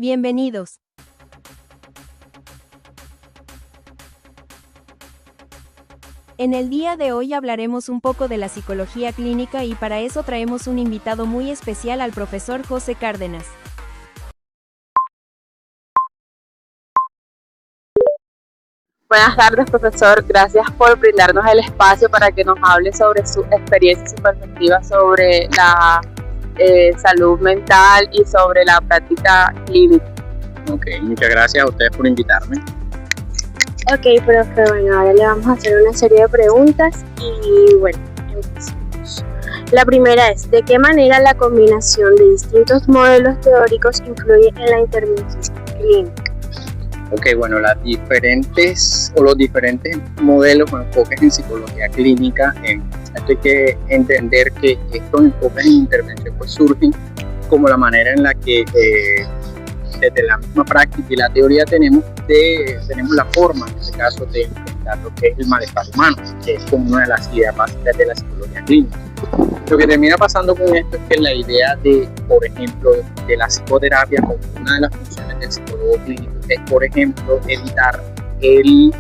Bienvenidos. En el día de hoy hablaremos un poco de la psicología clínica y para eso traemos un invitado muy especial al profesor José Cárdenas. Buenas tardes, profesor. Gracias por brindarnos el espacio para que nos hable sobre su experiencia y su perspectiva sobre la salud mental y sobre la práctica clínica. Ok, muchas gracias a ustedes por invitarme. Ok, profe, bueno, ahora le vamos a hacer una serie de preguntas y bueno, empecemos. La primera es, ¿de qué manera la combinación de distintos modelos teóricos influye en la intervención clínica? Ok, bueno, los diferentes modelos o enfoques en psicología clínica, hay que entender que estos enfoques en intervención pues surgen como la manera en la que desde la misma práctica y la teoría tenemos la forma, en este caso, de enfrentar lo que es el malestar humano, que es como una de las ideas básicas de la psicología clínica. Lo que termina pasando con esto es que la idea de, por ejemplo, de la psicoterapia como una de las funciones del psicólogo clínico es, por ejemplo, evitar el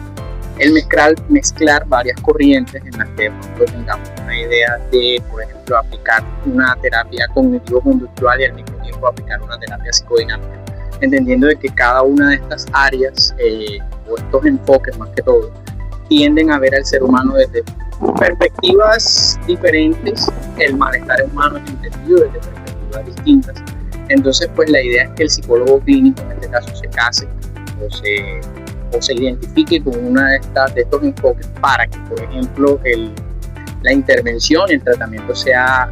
mezclar varias corrientes en las que de pronto tengamos una idea de, por ejemplo, aplicar una terapia cognitivo-conductual y al mismo tiempo aplicar una terapia psicodinámica, entendiendo de que cada una de estas áreas o estos enfoques más que todo tienden a ver al ser humano desde perspectivas diferentes. El malestar humano es entendido desde perspectivas distintas. Entonces, pues la idea es que el psicólogo clínico en este caso se case o se identifique con una de estos enfoques para que, por ejemplo, la intervención y el tratamiento sea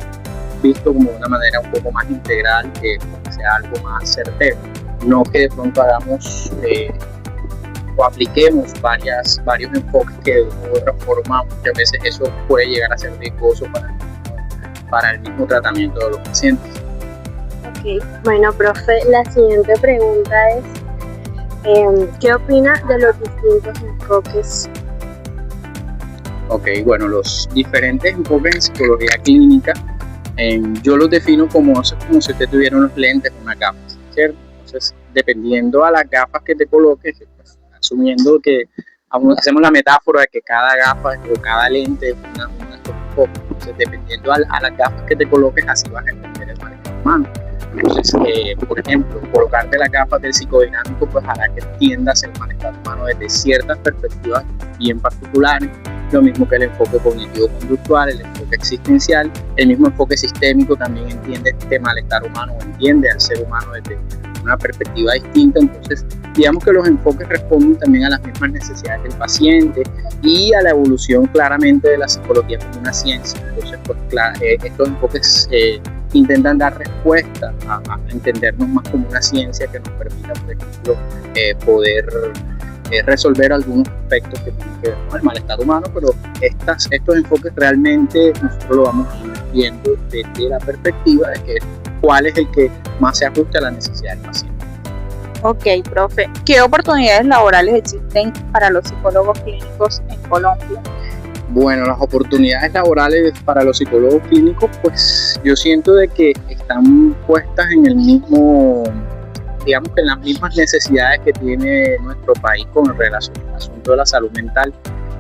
visto como de una manera un poco más integral, que sea algo más certero. No que de pronto hagamos o apliquemos varios enfoques que de una u otra forma muchas veces eso puede llegar a ser riesgoso para el mismo tratamiento de los pacientes. Ok, bueno, profe, la siguiente pregunta es, ¿qué opina de los distintos enfoques? Ok, bueno, los diferentes enfoques en psicología clínica, yo los defino como si usted tuviera unos lentes o unas gafas, ¿cierto? Entonces, dependiendo a las gafas que te coloques, pues, asumiendo que hacemos la metáfora de que cada gafa o cada lente es una enfoque, entonces dependiendo a las gafas que te coloques, así vas a entender el malestar humano. Entonces, por ejemplo, colocarte las gafas del psicodinámico pues hará que entiendas el malestar humano desde ciertas perspectivas bien particulares. Lo mismo que el enfoque cognitivo-conductual, el enfoque existencial, el mismo enfoque sistémico también entiende este malestar humano, entiende al ser humano desde una perspectiva distinta. Entonces, digamos que los enfoques responden también a las mismas necesidades del paciente y a la evolución claramente de la psicología como una ciencia. Entonces, pues, estos enfoques intentan dar respuesta a entendernos más como una ciencia que nos permita, por ejemplo, poder resolver algunos aspectos que tienen que ver con el malestar humano, pero estos enfoques realmente nosotros lo vamos a ir viendo desde la perspectiva de que cuál es el que más se ajusta a la necesidad del paciente. Ok, profe, ¿qué oportunidades laborales existen para los psicólogos clínicos en Colombia? Bueno, las oportunidades laborales para los psicólogos clínicos, pues yo siento de que están puestas en el mismo, digamos que en las mismas necesidades que tiene nuestro país con relación al asunto de la salud mental.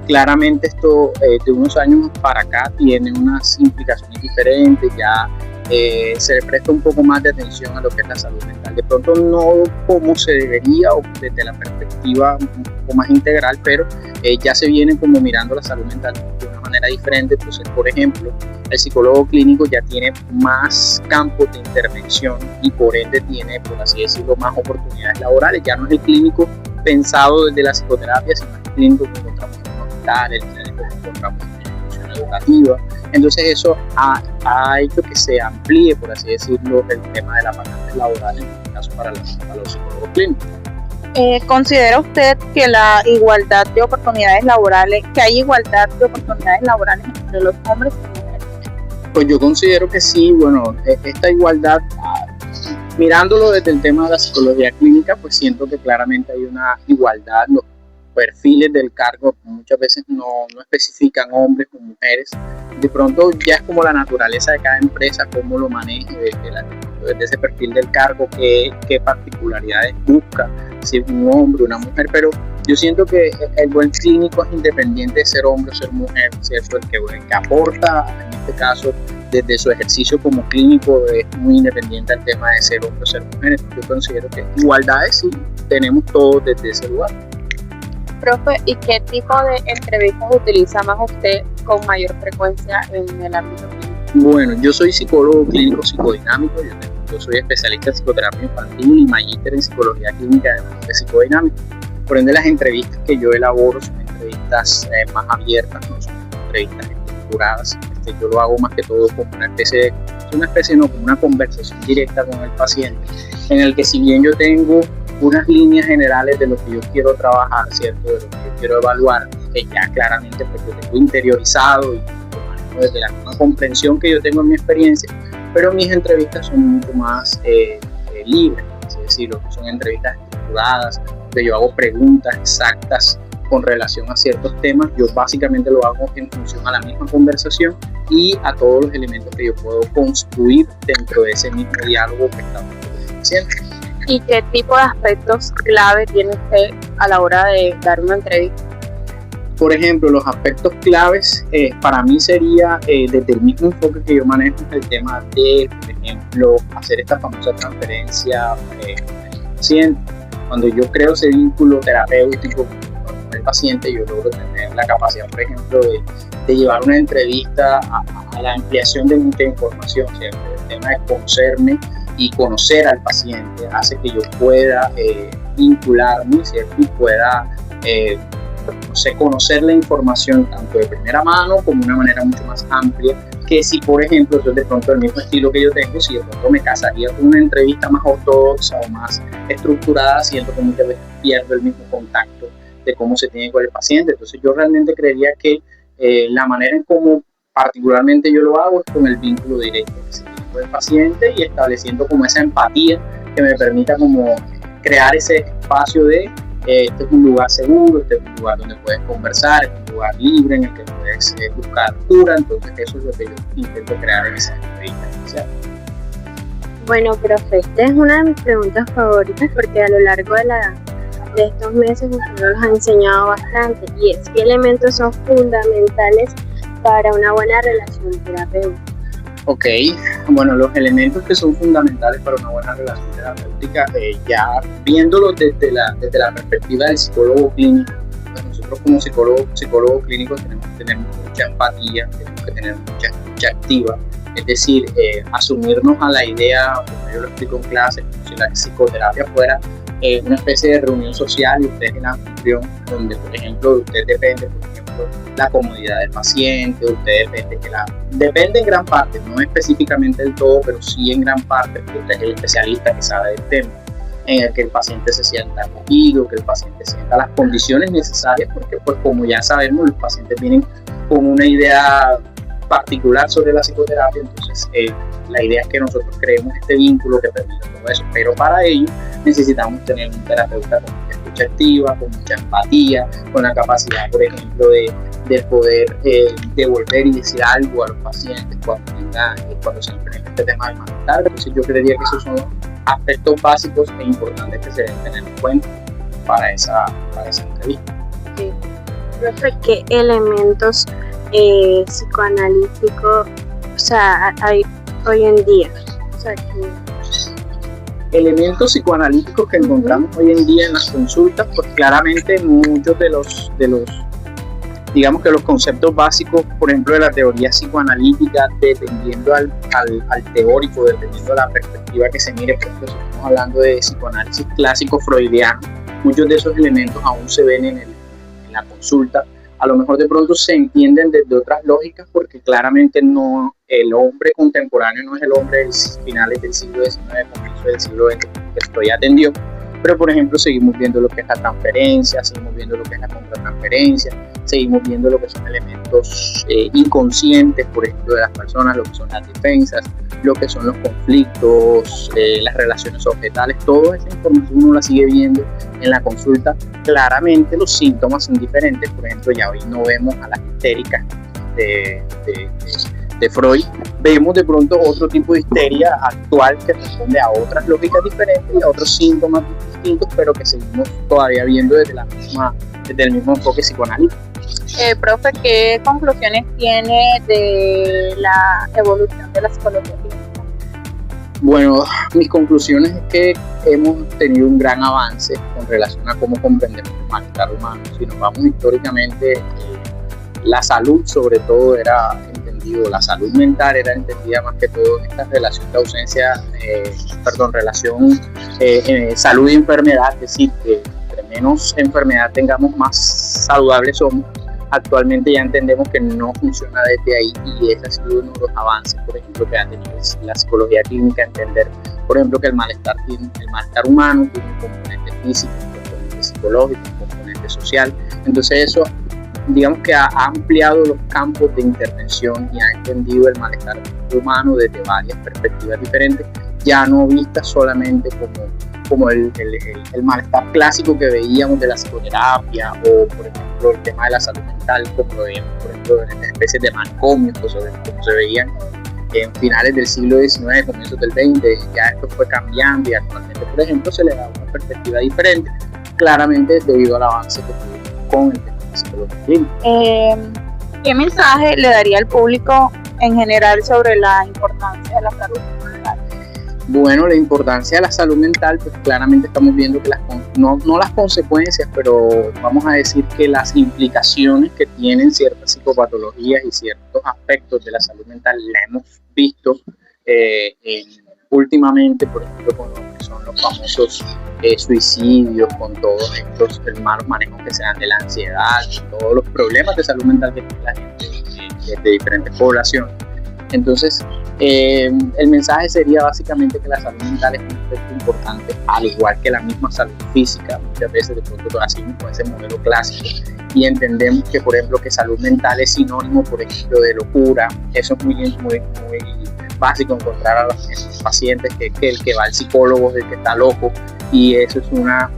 Claramente esto de unos años para acá tiene unas implicaciones diferentes, ya se le presta un poco más de atención a lo que es la salud mental. De pronto no como se debería o desde la perspectiva un poco más integral, pero ya se viene como mirando la salud mental de una manera diferente. Entonces, por ejemplo, el psicólogo clínico ya tiene más campos de intervención y por ende tiene, por así decirlo, más oportunidades laborales. Ya no es el clínico pensado desde la psicoterapia, sino el clínico que encontramos en un hospital, el clínico que encontramos en una institución educativa. Entonces eso ha hecho que se amplíe, por así decirlo, el tema de las vacantes laborales, en este caso para los psicólogos clínicos. ¿Considera usted que la igualdad de oportunidades laborales, que hay igualdad de oportunidades laborales entre los hombres y las mujeres? Pues yo considero que sí. Bueno, esta igualdad, mirándolo desde el tema de la psicología clínica, pues siento que claramente hay una igualdad. Los perfiles del cargo muchas veces no especifican hombres o mujeres. De pronto ya es como la naturaleza de cada empresa, cómo lo maneje desde la desde ese perfil del cargo, qué particularidades busca, si es un hombre, una mujer, pero yo siento que el buen clínico es independiente de ser hombre o ser mujer, ¿cierto? El que aporta, en este caso, desde su ejercicio como clínico, es muy independiente al tema de ser hombre o ser mujer. Entonces yo considero que igualdades sí tenemos todos desde ese lugar. Profe, ¿y qué tipo de entrevistas utiliza más usted con mayor frecuencia en el ámbito clínico? Bueno, yo soy psicólogo clínico psicodinámico, yo soy especialista en psicoterapia infantil y magíster en psicología clínica de psicodinámica. Por ende, las entrevistas que yo elaboro son entrevistas más abiertas, no son entrevistas estructuradas. Yo lo hago más que todo como como una conversación directa con el paciente, en el que si bien yo tengo unas líneas generales de lo que yo quiero trabajar, ¿cierto? De lo que yo quiero evaluar, que ya claramente pues yo tengo interiorizado y lo manejo desde la misma comprensión que yo tengo en mi experiencia, pero mis entrevistas son mucho más libres, es decir, lo que son entrevistas estructuradas, que yo hago preguntas exactas con relación a ciertos temas. Yo básicamente lo hago en función a la misma conversación y a todos los elementos que yo puedo construir dentro de ese mismo diálogo que estamos haciendo. ¿Y qué tipo de aspectos clave tiene usted a la hora de dar una entrevista? Por ejemplo, los aspectos claves para mí sería desde el mismo enfoque que yo manejo el tema de, por ejemplo, hacer esta famosa transferencia con el paciente. Cuando yo creo ese vínculo terapéutico con el paciente, yo logro tener la capacidad, por ejemplo, de llevar una entrevista a la ampliación de mucha información, ¿cierto? El tema de conocerme y conocer al paciente hace que yo pueda vincularme, ¿cierto? Y pueda conocer la información tanto de primera mano como de una manera mucho más amplia, que si por ejemplo yo de pronto el mismo estilo que yo tengo, si de pronto me casaría con una entrevista más ortodoxa o más estructurada, siento que muchas veces pierdo el mismo contacto de cómo se tiene con el paciente. Entonces yo realmente creería que la manera en cómo particularmente yo lo hago es con el vínculo directo con el paciente y estableciendo como esa empatía que me permita como crear ese espacio de este es un lugar seguro, este es un lugar donde puedes conversar, este es un lugar libre en el que puedes buscar cura. Entonces eso es lo que yo intento crear en esa entrevista inicial. Bueno, profe, esta es una de mis preguntas favoritas porque a lo largo de estos meses usted nos los ha enseñado bastante, y es qué elementos son fundamentales para una buena relación terapéutica. Ok, bueno, los elementos que son fundamentales para una buena relación terapéutica, ya viéndolo desde la perspectiva del psicólogo clínico, pues nosotros como psicólogos clínicos tenemos que tener mucha empatía, tenemos que tener mucha escucha activa, es decir, asumirnos a la idea, como yo lo explico en clase, como si la psicoterapia fuera una especie de reunión social y usted es el anfitrión, donde por ejemplo de usted depende, por ejemplo, la comodidad del paciente, usted depende en gran parte, no específicamente del todo, pero sí en gran parte, porque usted es el especialista que sabe del tema, en el que el paciente se sienta acogido, que el paciente sienta las condiciones necesarias, porque pues como ya sabemos, los pacientes vienen con una idea particular sobre la psicoterapia, entonces la idea es que nosotros creemos este vínculo que permite todo eso, pero para ello necesitamos tener un terapeuta con mucha escucha activa, con mucha empatía, con la capacidad, por ejemplo, de poder devolver y decir algo a los pacientes cuando se enfrentan este tema del malestar. Entonces yo creería que esos son aspectos básicos e importantes que se deben tener en cuenta para esa entrevista. Sí. Profe, ¿qué elementos psicoanalíticos hay hoy en día? Elementos psicoanalíticos que encontramos hoy en día en las consultas, pues claramente muchos de los digamos que los conceptos básicos, por ejemplo, de la teoría psicoanalítica, dependiendo al teórico, dependiendo de la perspectiva que se mire. Por ejemplo, si estamos hablando de psicoanálisis clásico freudiano, muchos de esos elementos aún se ven en la consulta. A lo mejor de pronto se entienden desde otras lógicas, porque claramente no, el hombre contemporáneo no es el hombre de finales del siglo XIX, comienzo del siglo XX que estoy atendido. Pero por ejemplo seguimos viendo lo que es la transferencia, seguimos viendo lo que es la contratransferencia, seguimos viendo lo que son elementos inconscientes, por ejemplo, de las personas, lo que son las defensas, lo que son los conflictos, las relaciones objetales. Toda esa información uno la sigue viendo en la consulta. Claramente los síntomas son diferentes. Por ejemplo, ya hoy no vemos a las histéricas de de Freud, vemos de pronto otro tipo de histeria actual que responde a otras lógicas diferentes y a otros síntomas distintos, pero que seguimos todavía viendo desde el mismo enfoque psicoanalítico. Profe, ¿qué conclusiones tiene de la evolución de la psicología clínica? Bueno, mis conclusiones es que hemos tenido un gran avance con relación a cómo comprendemos el malestar humano. Si nos vamos históricamente, la salud sobre todo era entendido, la salud mental era entendida más que todo en esta relación de ausencia, relación salud y enfermedad, es decir, que entre menos enfermedad tengamos, más saludables somos. Actualmente ya entendemos que no funciona desde ahí y ese ha sido uno de los avances, por ejemplo, que ha tenido la psicología clínica, entender, por ejemplo, que el malestar humano tiene un componente físico, un componente psicológico, un componente social. Entonces eso, digamos que ha ampliado los campos de intervención y ha entendido el malestar humano desde varias perspectivas diferentes, ya no vistas solamente como el malestar clásico que veíamos de la psicoterapia o, por ejemplo, el tema de la salud mental, como lo veíamos, por ejemplo, en estas especies de manicomios, como se veían en finales del siglo XIX, comienzos del XX. Ya esto fue cambiando y actualmente, por ejemplo, se le da una perspectiva diferente, claramente debido al avance que tuvimos con el tema de la psicología clínica. ¿Qué mensaje le daría al público en general sobre la importancia de la salud mental? Bueno, la importancia de la salud mental, pues claramente estamos viendo que no las consecuencias, pero vamos a decir que las implicaciones que tienen ciertas psicopatologías y ciertos aspectos de la salud mental la hemos visto últimamente, por ejemplo, con lo que son los famosos suicidios, con todos estos malos manejos que se dan de la ansiedad, todos los problemas de salud mental que tiene la gente de diferentes poblaciones. Entonces, el mensaje sería básicamente que la salud mental es un aspecto importante, al igual que la misma salud física. Muchas veces de pronto lo hacemos con ese modelo clásico y entendemos que, por ejemplo, que salud mental es sinónimo, por ejemplo, de locura. Eso es muy básico, encontrar a los pacientes que el que va al psicólogo es el que está loco, y eso es una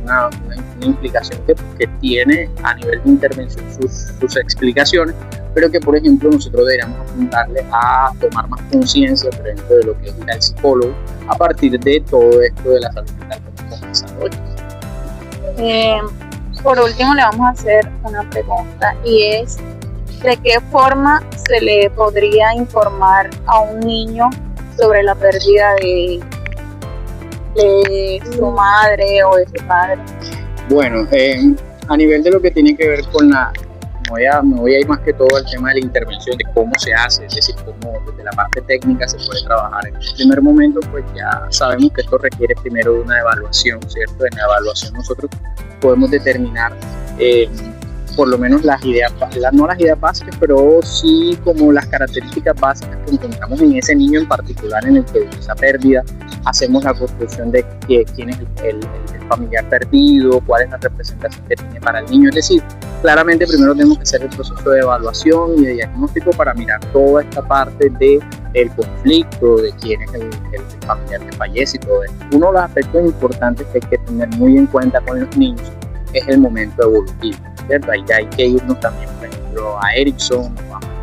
implicación que tiene a nivel de intervención sus explicaciones, pero que, por ejemplo, nosotros deberíamos apuntarle a tomar más conciencia, por ejemplo, de lo que es ir al psicólogo a partir de todo esto de la salud mental que hemos comenzado hoy. Por último, le vamos a hacer una pregunta, y es: ¿de qué forma se le podría informar a un niño sobre la pérdida de su madre o de su padre? Bueno, a nivel de lo que tiene que ver con me voy a ir más que todo al tema de la intervención, de cómo se hace, es decir, cómo desde la parte técnica se puede trabajar. En el primer momento, pues ya sabemos que esto requiere primero de una evaluación, ¿cierto? En la evaluación nosotros podemos determinar por lo menos las ideas, no las ideas básicas, pero sí como las características básicas que encontramos en ese niño en particular en el que vive esa pérdida. Hacemos la construcción de quién es el familiar perdido, cuál es la representación que tiene para el niño. Es decir, claramente primero tenemos que hacer el proceso de evaluación y de diagnóstico para mirar toda esta parte del conflicto, de quién es el familiar que fallece y todo eso. Uno de los aspectos importantes que hay que tener muy en cuenta con los niños es el momento evolutivo, ¿cierto? Ahí hay que irnos también, por ejemplo, a Erickson,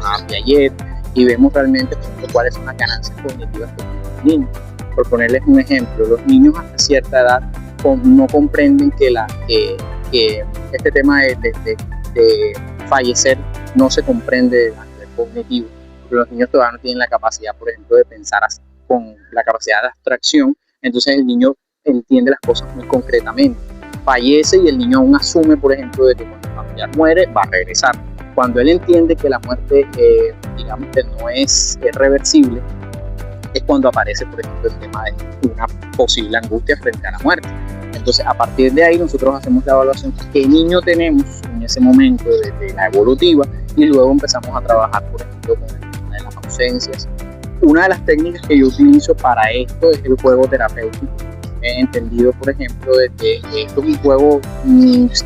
a Piaget, y vemos realmente, por ejemplo, cuáles son las ganancias cognitivas que tienen los niños. Por ponerles un ejemplo, los niños hasta cierta edad no comprenden que este tema de fallecer no se comprende a nivel cognitivo, porque los niños todavía no tienen la capacidad, por ejemplo, de pensar con la capacidad de abstracción. Entonces el niño entiende las cosas muy concretamente. Fallece y el niño aún asume, por ejemplo, de que cuando el familiar muere va a regresar. Cuando él entiende que la muerte, digamos que no es reversible, es cuando aparece, por ejemplo, el tema de una posible angustia frente a la muerte. Entonces, a partir de ahí nosotros hacemos la evaluación de qué niño tenemos en ese momento de la evolutiva, y luego empezamos a trabajar, por ejemplo, con el tema de las ausencias. Una de las técnicas que yo utilizo para esto es el juego terapéutico. He entendido, por ejemplo, de que esto es un juego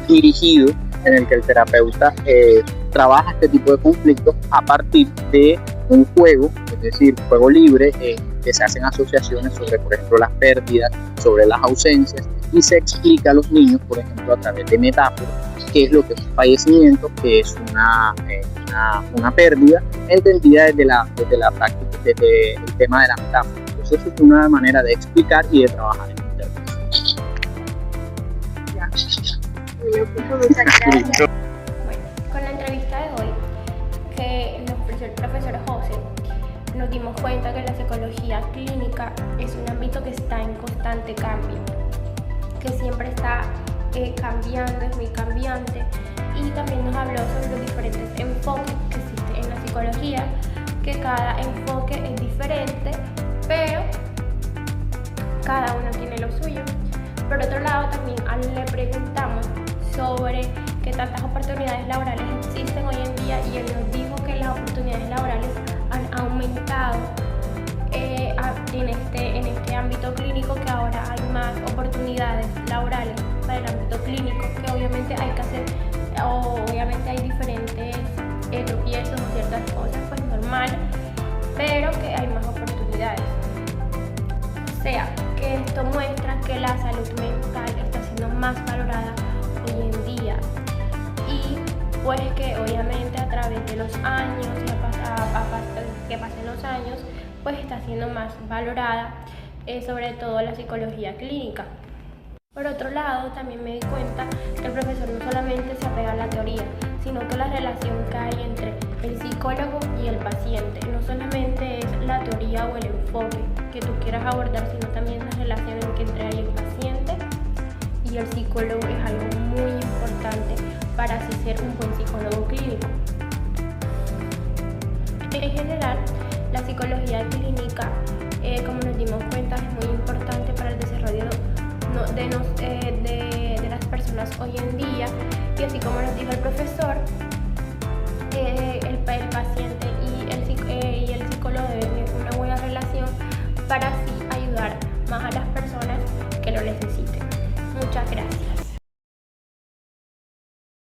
dirigido en el que el terapeuta trabaja este tipo de conflictos a partir de un juego, es decir, juego libre, que se hacen asociaciones sobre, por ejemplo, las pérdidas, sobre las ausencias, y se explica a los niños, por ejemplo, a través de metáforas, qué es lo que es un fallecimiento, qué es una pérdida, entendida desde la práctica, desde el tema de la metáfora. Entonces, es una manera de explicar y de trabajar en intervención. Muchas gracias. Bueno, con la entrevista de hoy que nos ofreció el profesor José, nos dimos cuenta que la psicología clínica es un ámbito que está en constante cambio, que siempre está cambiando, es muy cambiante, y también nos habló sobre los diferentes enfoques que existen en la psicología, que cada enfoque es diferente, pero cada uno tiene lo suyo. Por otro lado, también le preguntamos sobre qué tantas oportunidades laborales existen hoy en día, y él nos dijo que las oportunidades laborales han aumentado en este ámbito clínico, que ahora hay más oportunidades laborales para el ámbito clínico, que obviamente hay que hacer, obviamente hay diferentes tropiezos o ciertas cosas, pues normal, pero que hay más oportunidades. O sea, que esto muestra que la salud mental está siendo más valorada hoy en día, y pues que obviamente a través de los años y que pasen los años, pues está siendo más valorada, sobre todo la psicología clínica. Por otro lado, también me di cuenta que el profesor no solamente se apega a la teoría, sino que la relación que hay entre el psicólogo y el paciente no solamente es la teoría o el enfoque que tú quieras abordar, sino también la relación entre el paciente y el psicólogo es algo muy importante para así ser un buen psicólogo clínico. En general, la psicología clínica, como nos dimos cuenta, es muy importante para el desarrollo de las personas hoy en día, y así como nos dijo el profesor, el paciente y el psicólogo deben tener una buena relación para así ayudar más a las personas que lo necesiten. Muchas gracias.